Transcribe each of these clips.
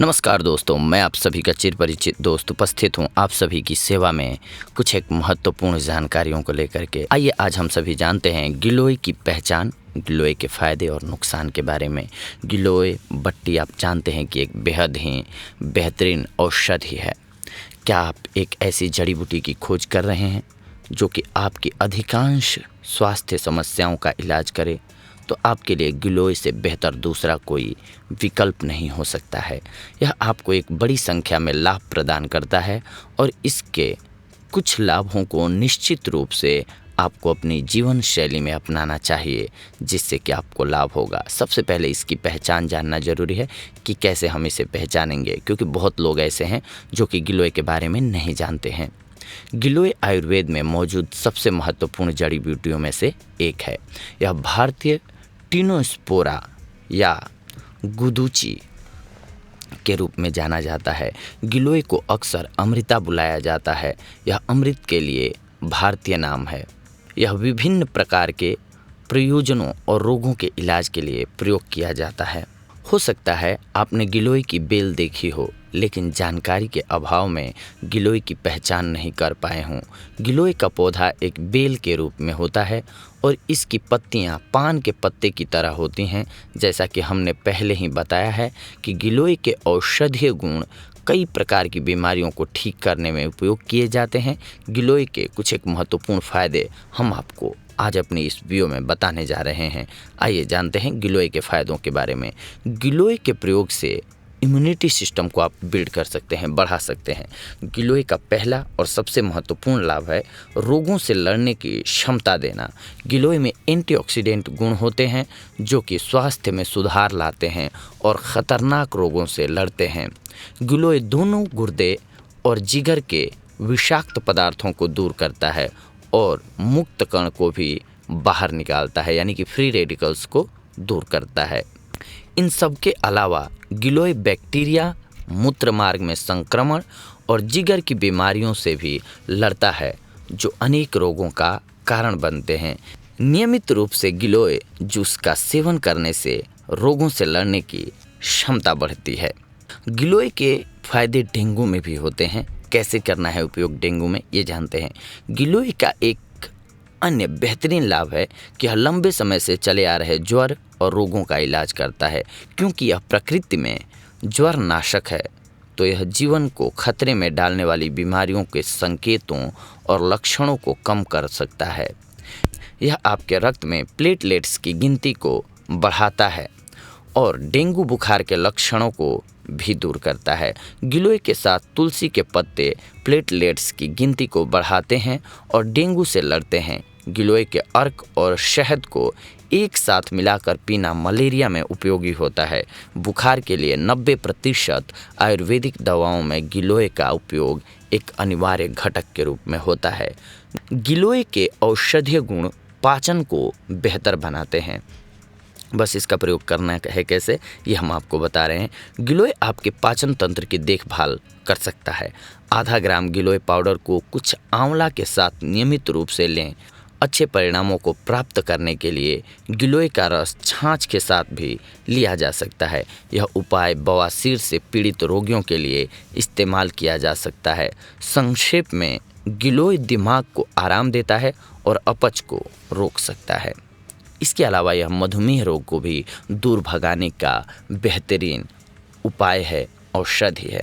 नमस्कार दोस्तों, मैं आप सभी का चिर परिचित दोस्त उपस्थित हूँ आप सभी की सेवा में कुछ एक महत्वपूर्ण जानकारियों को लेकर के। आइए आज हम सभी जानते हैं गिलोय की पहचान, गिलोय के फ़ायदे और नुकसान के बारे में। गिलोय बट्टी आप जानते हैं कि एक बेहद ही बेहतरीन औषधि है। क्या आप एक ऐसी जड़ी बूटी की खोज कर रहे हैं जो कि आपकी अधिकांश स्वास्थ्य समस्याओं का इलाज करे? तो आपके लिए गिलोय से बेहतर दूसरा कोई विकल्प नहीं हो सकता है। यह आपको एक बड़ी संख्या में लाभ प्रदान करता है और इसके कुछ लाभों को निश्चित रूप से आपको अपनी जीवन शैली में अपनाना चाहिए, जिससे कि आपको लाभ होगा। सबसे पहले इसकी पहचान जानना ज़रूरी है कि कैसे हम इसे पहचानेंगे, क्योंकि बहुत लोग ऐसे हैं जो कि गिलोय के बारे में नहीं जानते हैं। गिलोय आयुर्वेद में मौजूद सबसे महत्वपूर्ण जड़ी बूटियों में से एक है। यह भारतीय टिनोस्पोरा या गुदुची के रूप में जाना जाता है। गिलोय को अक्सर अमृता बुलाया जाता है। यह अमृत के लिए भारतीय नाम है। यह विभिन्न प्रकार के प्रयोजनों और रोगों के इलाज के लिए प्रयोग किया जाता है। हो सकता है आपने गिलोय की बेल देखी हो, लेकिन जानकारी के अभाव में गिलोय की पहचान नहीं कर पाए हों। गिलोय का पौधा एक बेल के रूप में होता है और इसकी पत्तियां पान के पत्ते की तरह होती हैं। जैसा कि हमने पहले ही बताया है कि गिलोय के औषधीय गुण कई प्रकार की बीमारियों को ठीक करने में उपयोग किए जाते हैं। गिलोय के कुछ एक महत्वपूर्ण फ़ायदे हम आपको आज अपनी इस वीडियो में बताने जा रहे हैं। आइए जानते हैं गिलोय के फ़ायदों के बारे में। गिलोय के प्रयोग से इम्यूनिटी सिस्टम को आप बिल्ड कर सकते हैं, बढ़ा सकते हैं। गिलोय का पहला और सबसे महत्वपूर्ण लाभ है रोगों से लड़ने की क्षमता देना। गिलोय में एंटीऑक्सीडेंट गुण होते हैं जो कि स्वास्थ्य में सुधार लाते हैं और ख़तरनाक रोगों से लड़ते हैं। गिलोय दोनों गुर्दे और जिगर के विषाक्त पदार्थों को दूर करता है और मुक्त कण को भी बाहर निकालता है, यानी कि फ्री रेडिकल्स को दूर करता है। इन सब के अलावा गिलोय बैक्टीरिया, मूत्र मार्ग में संक्रमण और जिगर की बीमारियों से भी लड़ता है, जो अनेक रोगों का कारण बनते हैं। नियमित रूप से गिलोय जूस का सेवन करने से रोगों से लड़ने की क्षमता बढ़ती है। गिलोय के फायदे डेंगू में भी होते हैं। कैसे करना है उपयोग डेंगू में, ये जानते हैं। गिलोय का एक अन्य बेहतरीन लाभ है कि यह लंबे समय से चले आ रहे ज्वर और रोगों का इलाज करता है। क्योंकि यह प्रकृति में ज्वर नाशक है, तो यह जीवन को खतरे में डालने वाली बीमारियों के संकेतों और लक्षणों को कम कर सकता है। यह आपके रक्त में प्लेटलेट्स की गिनती को बढ़ाता है और डेंगू बुखार के लक्षणों को भी दूर करता है। गिलोय के साथ तुलसी के पत्ते प्लेटलेट्स की गिनती को बढ़ाते हैं और डेंगू से लड़ते हैं। गिलोय के अर्क और शहद को एक साथ मिलाकर पीना मलेरिया में उपयोगी होता है। बुखार के लिए 90% आयुर्वेदिक दवाओं में गिलोय का उपयोग एक अनिवार्य घटक के रूप में होता है। गिलोय के औषधीय गुण पाचन को बेहतर बनाते हैं। बस इसका प्रयोग करना है कैसे, ये हम आपको बता रहे हैं। गिलोय आपके पाचन तंत्र की देखभाल कर सकता है। आधा ग्राम गिलोय पाउडर को कुछ आंवला के साथ नियमित रूप से लें। अच्छे परिणामों को प्राप्त करने के लिए गिलोय का रस छाछ के साथ भी लिया जा सकता है। यह उपाय बवासीर से पीड़ित रोगियों के लिए इस्तेमाल किया जा सकता है। संक्षेप में, गिलोय दिमाग को आराम देता है और अपच को रोक सकता है। इसके अलावा यह मधुमेह रोग को भी दूर भगाने का बेहतरीन उपाय है, औषधि है।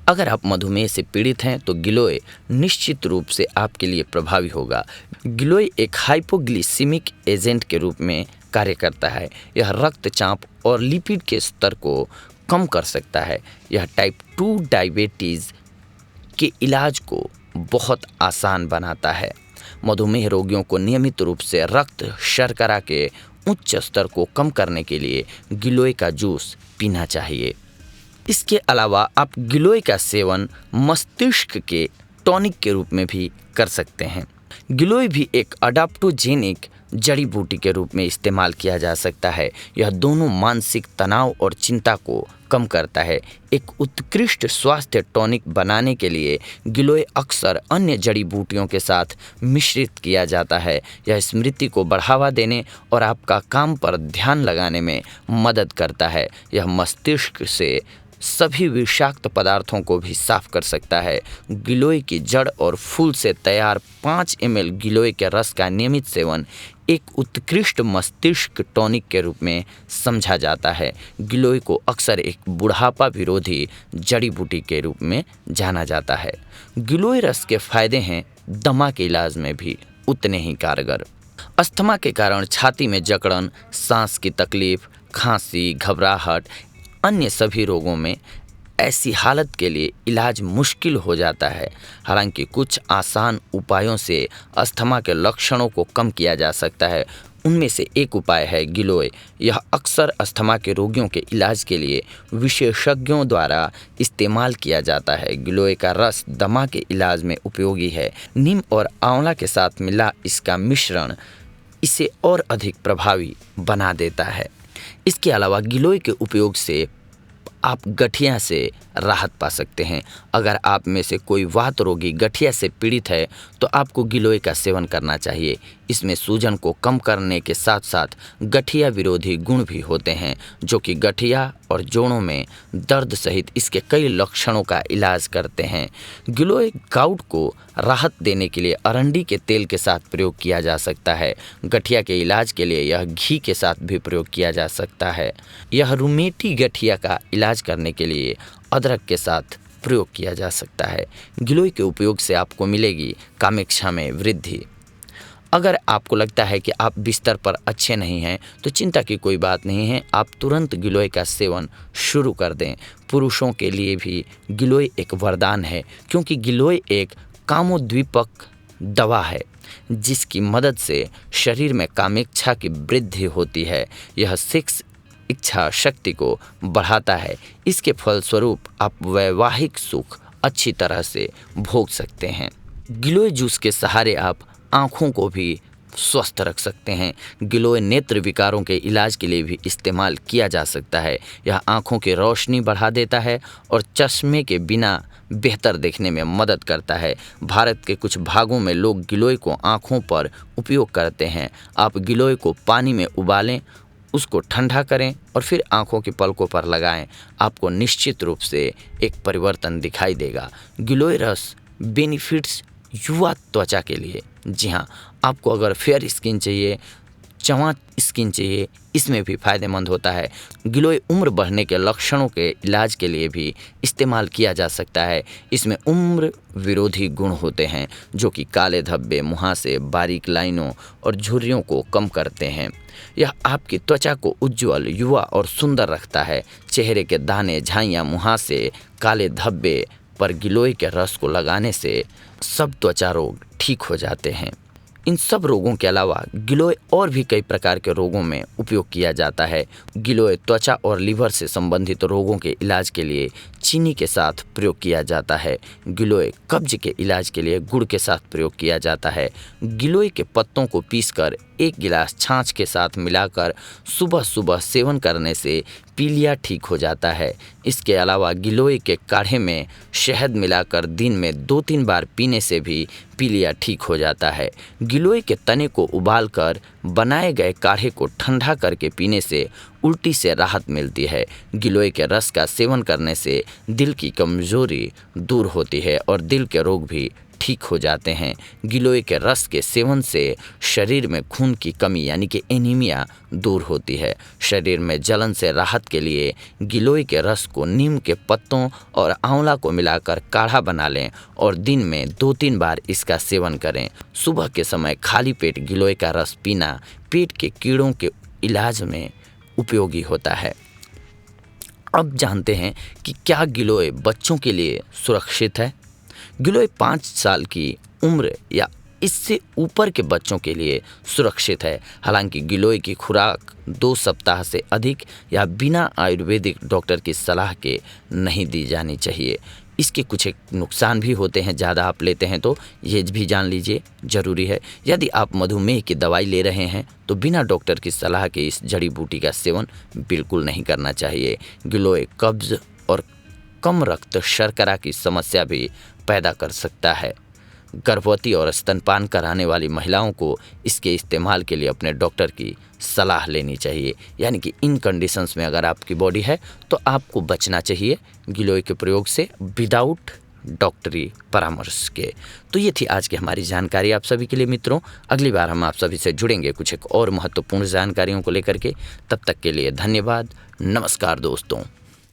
अगर आप मधुमेह से पीड़ित हैं तो गिलोय निश्चित रूप से आपके लिए प्रभावी होगा। गिलोय एक हाइपोग्लिसिमिक एजेंट के रूप में कार्य करता है। यह रक्तचाप और लिपिड के स्तर को कम कर सकता है। यह टाइप 2 डायबिटीज़ के इलाज को बहुत आसान बनाता है। मधुमेह रोगियों को नियमित रूप से रक्त शर्करा के उच्च स्तर को कम करने के लिए गिलोय का जूस पीना चाहिए। इसके अलावा आप गिलोय का सेवन मस्तिष्क के टॉनिक के रूप में भी कर सकते हैं। गिलोय भी एक अडाप्टोजेनिक जड़ी बूटी के रूप में इस्तेमाल किया जा सकता है। यह दोनों मानसिक तनाव और चिंता को कम करता है। एक उत्कृष्ट स्वास्थ्य टॉनिक बनाने के लिए गिलोय अक्सर अन्य जड़ी बूटियों के साथ मिश्रित किया जाता है। यह स्मृति को बढ़ावा देने और आपका काम पर ध्यान लगाने में मदद करता है। यह मस्तिष्क से सभी विषाक्त पदार्थों को भी साफ कर सकता है। गिलोय की जड़ और फूल से तैयार 5 ml गिलोय के रस का नियमित सेवन एक उत्कृष्ट मस्तिष्क टॉनिक के रूप में समझा जाता है। गिलोय को अक्सर एक बुढ़ापा विरोधी जड़ी बूटी के रूप में जाना जाता है। गिलोय रस के फायदे हैं दमा के इलाज में भी उतने ही कारगर। अस्थमा के कारण छाती में जकड़न, सांस की तकलीफ, खांसी, घबराहट, अन्य सभी रोगों में ऐसी हालत के लिए इलाज मुश्किल हो जाता है। हालांकि कुछ आसान उपायों से अस्थमा के लक्षणों को कम किया जा सकता है। उनमें से एक उपाय है गिलोय। यह अक्सर अस्थमा के रोगियों के इलाज के लिए विशेषज्ञों द्वारा इस्तेमाल किया जाता है। गिलोय का रस दमा के इलाज में उपयोगी है। नीम और आंवला के साथ मिला इसका मिश्रण इसे और अधिक प्रभावी बना देता है। इसके अलावा गिलोय के उपयोग से आप गठिया से राहत पा सकते हैं। अगर आप में से कोई वात रोगी गठिया से पीड़ित है तो आपको गिलोय का सेवन करना चाहिए। इसमें सूजन को कम करने के साथ साथ गठिया विरोधी गुण भी होते हैं, जो कि गठिया और जोड़ों में दर्द सहित इसके कई लक्षणों का इलाज करते हैं। गिलोय गाउट को राहत देने के लिए अरंडी के तेल के साथ प्रयोग किया जा सकता है। गठिया के इलाज के लिए यह घी के साथ भी प्रयोग किया जा सकता है। यह रूमेटी गठिया का इलाज करने के लिए अदरक के साथ प्रयोग किया जा सकता है। गिलोय के उपयोग से आपको मिलेगी कामेक्षा में वृद्धि। अगर आपको लगता है कि आप बिस्तर पर अच्छे नहीं हैं तो चिंता की कोई बात नहीं है, आप तुरंत गिलोय का सेवन शुरू कर दें। पुरुषों के लिए भी गिलोय एक वरदान है, क्योंकि गिलोय एक कामोद्दीपक दवा है जिसकी मदद से शरीर में कामेक्षा की वृद्धि होती है। यह सेक्स इच्छा शक्ति को बढ़ाता है। इसके फलस्वरूप आप वैवाहिक सुख अच्छी तरह से भोग सकते हैं। गिलोय जूस के सहारे आप आँखों को भी स्वस्थ रख सकते हैं। गिलोय नेत्र विकारों के इलाज के लिए भी इस्तेमाल किया जा सकता है। यह आँखों की रोशनी बढ़ा देता है और चश्मे के बिना बेहतर देखने में मदद करता है। भारत के कुछ भागों में लोग गिलोय को आँखों पर उपयोग करते हैं। आप गिलोय को पानी में उबालें, उसको ठंडा करें और फिर आँखों की पलकों पर लगाएं। आपको निश्चित रूप से एक परिवर्तन दिखाई देगा। गिलोय रस बेनिफिट्स युवा त्वचा के लिए। जी हाँ, आपको अगर फेयर स्किन चाहिए, चमक स्किन चाहिए, इसमें भी फायदेमंद होता है। गिलोय उम्र बढ़ने के लक्षणों के इलाज के लिए भी इस्तेमाल किया जा सकता है। इसमें उम्र विरोधी गुण होते हैं जो कि काले धब्बे, मुहासे, बारीक लाइनों और झुर्रियों को कम करते हैं। यह आपकी त्वचा को उज्ज्वल, युवा और सुंदर रखता है। चेहरे के दाने, झाइयाँ, मुहासे, काले धब्बे पर गिलोय के रस को लगाने से सब त्वचा रोग ठीक हो जाते हैं। इन सब रोगों के अलावा गिलोय और भी कई प्रकार के रोगों में उपयोग किया जाता है। गिलोय त्वचा और लीवर से संबंधित रोगों के इलाज के लिए चीनी के साथ प्रयोग किया जाता है। गिलोय कब्ज के इलाज के लिए गुड़ के साथ प्रयोग किया जाता है। गिलोय के पत्तों को पीसकर 1 गिलास छाछ के साथ मिलाकर सुबह सुबह सेवन करने से पीलिया ठीक हो जाता है। इसके अलावा गिलोय के काढ़े में शहद मिलाकर दिन में 2-3 बार पीने से भी पीलिया ठीक हो जाता है। गिलोय के तने को उबालकर बनाए गए काढ़े को ठंडा करके पीने से उल्टी से राहत मिलती है। गिलोय के रस का सेवन करने से दिल की कमजोरी दूर होती है और दिल के रोग भी ठीक हो जाते हैं। गिलोय के रस के सेवन से शरीर में खून की कमी यानी कि एनीमिया दूर होती है। शरीर में जलन से राहत के लिए गिलोय के रस को नीम के पत्तों और आंवला को मिलाकर काढ़ा बना लें और दिन में 2-3 बार इसका सेवन करें। सुबह के समय खाली पेट गिलोय का रस पीना पेट के कीड़ों के इलाज में उपयोगी होता है। अब जानते हैं कि क्या गिलोय बच्चों के लिए सुरक्षित है। गिलोय 5 साल की उम्र या इससे ऊपर के बच्चों के लिए सुरक्षित है। हालांकि गिलोय की खुराक 2 सप्ताह से अधिक या बिना आयुर्वेदिक डॉक्टर की सलाह के नहीं दी जानी चाहिए। इसके कुछ एक नुकसान भी होते हैं, ज़्यादा आप लेते हैं तो ये भी जान लीजिए, ज़रूरी है। यदि आप मधुमेह की दवाई ले रहे हैं तो बिना डॉक्टर की सलाह के इस जड़ी बूटी का सेवन बिल्कुल नहीं करना चाहिए। गिलोय कब्ज और कम रक्त शर्करा की समस्या भी पैदा कर सकता है। गर्भवती और स्तनपान कराने वाली महिलाओं को इसके इस्तेमाल के लिए अपने डॉक्टर की सलाह लेनी चाहिए। यानी कि इन कंडीशंस में अगर आपकी बॉडी है तो आपको बचना चाहिए गिलोय के प्रयोग से विदाउट डॉक्टरी परामर्श के। तो ये थी आज की हमारी जानकारी आप सभी के लिए मित्रों। अगली बार हम आप सभी से जुड़ेंगे कुछ एक और महत्वपूर्ण जानकारियों को लेकर के। तब तक के लिए धन्यवाद। नमस्कार दोस्तों।